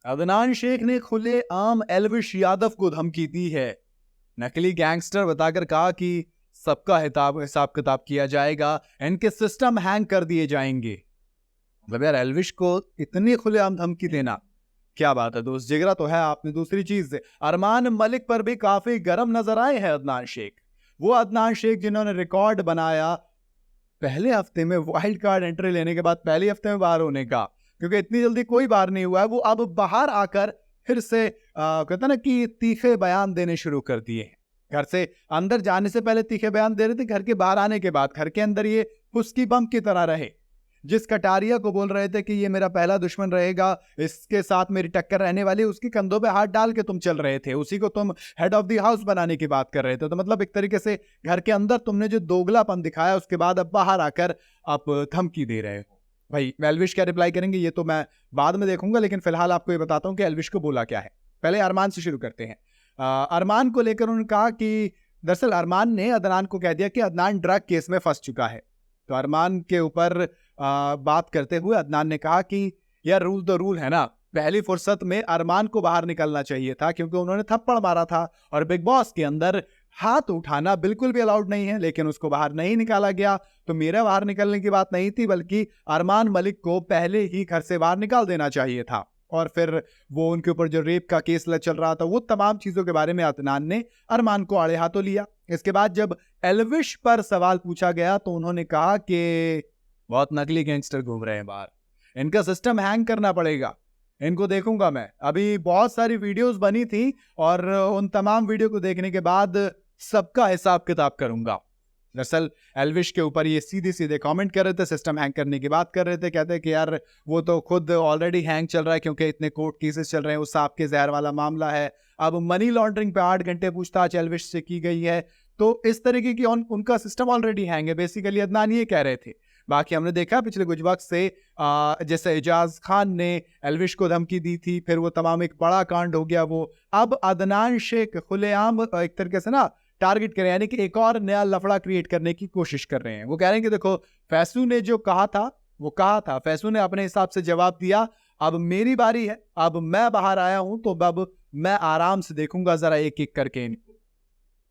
अदनान शेख ने खुले आम एल्विश यादव को धमकी दी है। नकली गैंगस्टर बताकर कहा कि सबका हिसाब किताब किया जाएगा, इनके सिस्टम हैंग कर दिए जाएंगे। मतलब यार, एल्विश को इतनी खुलेआम धमकी देना, क्या बात है दोस्त, जिगरा तो है आपने। दूसरी चीज से अरमान मलिक पर भी काफी गर्म नजर आए हैं अदनान शेख। वो अदनान शेख जिन्होंने रिकॉर्ड बनाया पहले हफ्ते में वाइल्ड कार्ड एंट्री लेने के बाद पहले हफ्ते में बाहर होने का, क्योंकि इतनी जल्दी कोई बाहर नहीं हुआ है, वो अब बाहर आकर फिर से कहते ना कि तीखे बयान देने शुरू कर दिए। घर से अंदर जाने से पहले तीखे बयान दे रहे थे, घर के बाहर आने के बाद घर के अंदर ये फुस्की बम की तरह रहे। जिस कटारिया को बोल रहे थे कि ये मेरा पहला दुश्मन रहेगा, इसके साथ मेरी टक्कर रहने वाली, उसकी कंधों पे हाथ डाल के तुम चल रहे थे, उसी को तुम हेड ऑफ द हाउस बनाने की बात कर रहे थे। तो मतलब एक तरीके से घर के अंदर तुमने जो दोगलापन दिखाया, उसके बाद अब बाहर आकर आप धमकी दे रहे हो। भाई एल्विश क्या रिप्लाई करेंगे ये तो मैं बाद में देखूंगा, लेकिन फिलहाल आपको ये बताता हूं कि एल्विश को बोला क्या है। पहले अरमान से शुरू करते हैं। अरमान को लेकर उन्होंने कहा कि दरअसल अरमान ने अदनान को कह दिया कि अदनान ड्रग केस में फंस चुका है। तो अरमान के ऊपर बात करते हुए अदनान ने कहा कि यार रूल तो रूल है ना, पहली फुर्सत में अरमान को बाहर निकलना चाहिए था, क्योंकि उन्होंने थप्पड़ मारा था और बिग बॉस के अंदर हाथ उठाना बिल्कुल भी अलाउड नहीं है, लेकिन उसको बाहर नहीं निकाला गया। तो मेरा बाहर निकलने की बात नहीं थी, बल्कि अरमान मलिक को पहले ही घर से बाहर निकाल देना चाहिए था। और फिर वो उनके ऊपर जो रेप का केस चल रहा था, वो तमाम चीजों के बारे में अदनान ने अरमान को आड़े हाथों लिया। इसके बाद जब एल्विश पर सवाल पूछा गया तो उन्होंने कहा कि बहुत नकली गैंगस्टर घूम रहे हैं बाहर, इनका सिस्टम हैंग करना पड़ेगा, इनको देखूंगा मैं। अभी बहुत सारी वीडियोस बनी थी और उन तमाम वीडियो को देखने के बाद सबका हिसाब किताब करूंगा। दरअसल एल्विश के ऊपर ये सीधे सीधे कमेंट कर रहे थे, सिस्टम हैंग करने की बात कर रहे थे। कहते हैं कि यार वो तो खुद ऑलरेडी हैंग चल रहा है, क्योंकि इतने कोर्ट केसेस चल रहे हैं, वो सांप के जहर वाला मामला है। अब मनी लॉन्ड्रिंग पे 8 घंटे पूछताछ एल्विश से की गई है, तो इस तरीके की उनका सिस्टम ऑलरेडी हैंग है, बेसिकली अदनान ये कह रहे थे। बाकी हमने देखा पिछले कुछ वक्त से जैसे एजाज खान ने एल्विश को धमकी दी थी, फिर वो तमाम एक बड़ा कांड हो गया। वो अब अदनान शेख खुलेआम एक तरीके से ना टारगेट करें, यानी कि एक और नया लफड़ा क्रिएट करने की कोशिश कर रहे हैं। वो कह रहे हैं कि देखो, फैसू ने जो कहा था वो कहा था, फैसू ने अपने हिसाब से जवाब दिया, अब मेरी बारी है, अब मैं बाहर आया हूं तो अब मैं आराम से देखूंगा जरा एक एक करके इनको।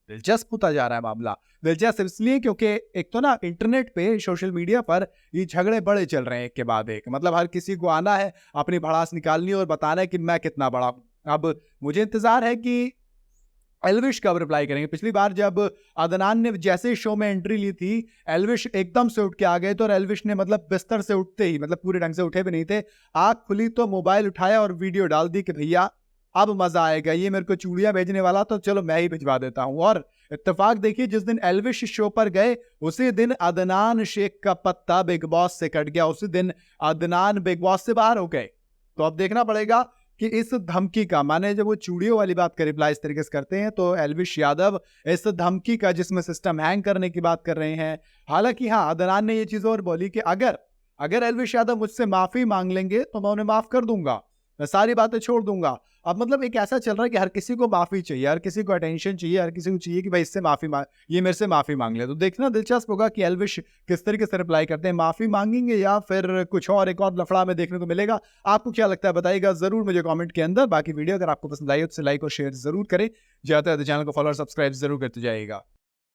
दिलचस्प होता जा रहा है मामला। दिलचस्प इसलिए क्योंकि एक तो ना इंटरनेट पे, सोशल मीडिया पर ये झगड़े बड़े चल रहे हैं एक के बाद एक। मतलब हर किसी को आना है, अपनी भड़ास निकालनी और बताना है कि मैं कितना बड़ा हूं। अब मुझे इंतजार है कि एल्विश कब रिप्लाई करेंगे। पिछली बार जब अदनान ने जैसे ही शो में एंट्री ली थी, एल्विश एकदम से उठ के आ गए थे और एल्विश ने मतलब बिस्तर से उठते ही, मतलब पूरे ढंग से उठे भी नहीं थे, आंख खुली तो मोबाइल उठाया और वीडियो डाल दी कि भैया अब मजा आएगा, ये मेरे को चूड़ियां भेजने वाला तो चलो मैं ही भिजवा देता हूं। और इत्तेफाक देखिए, जिस दिन एल्विश शो पर गए उसी दिन अदनान शेख का पत्ता बिग बॉस से कट गया, उसी दिन अदनान बिग बॉस से बाहर हो गए। तो अब देखना पड़ेगा कि इस धमकी का, माने जब वो चूड़ियों वाली बात का रिप्लाई इस तरीके से करते हैं, तो एल्विश यादव इस धमकी का, जिसमें सिस्टम हैंग करने की बात कर रहे हैं। हालांकि हाँ, अदनान ने ये चीज और बोली कि अगर एल्विश यादव मुझसे माफी मांग लेंगे तो मैं उन्हें माफ कर दूंगा, मैं सारी बातें छोड़ दूंगा। अब मतलब एक ऐसा चल रहा है कि हर किसी को माफी चाहिए, हर किसी को अटेंशन चाहिए, हर किसी को चाहिए कि भाई इससे माफी मांग, ये मेरे से माफी मांग ले। तो देखना दिलचस्प होगा कि एल्विश किस तरीके से रिप्लाई करते हैं, माफी मांगेंगे या फिर कुछ और एक और लफड़ा में देखने को मिलेगा। आपको क्या लगता है बताइएगा जरूर मुझे कमेंट के अंदर। बाकी वीडियो अगर आपको पसंद आई तो लाइक और शेयर जरूर करें, ज्यादा से ज्यादा चैनल को फॉलो और सब्सक्राइब जरूर करते जाइएगा।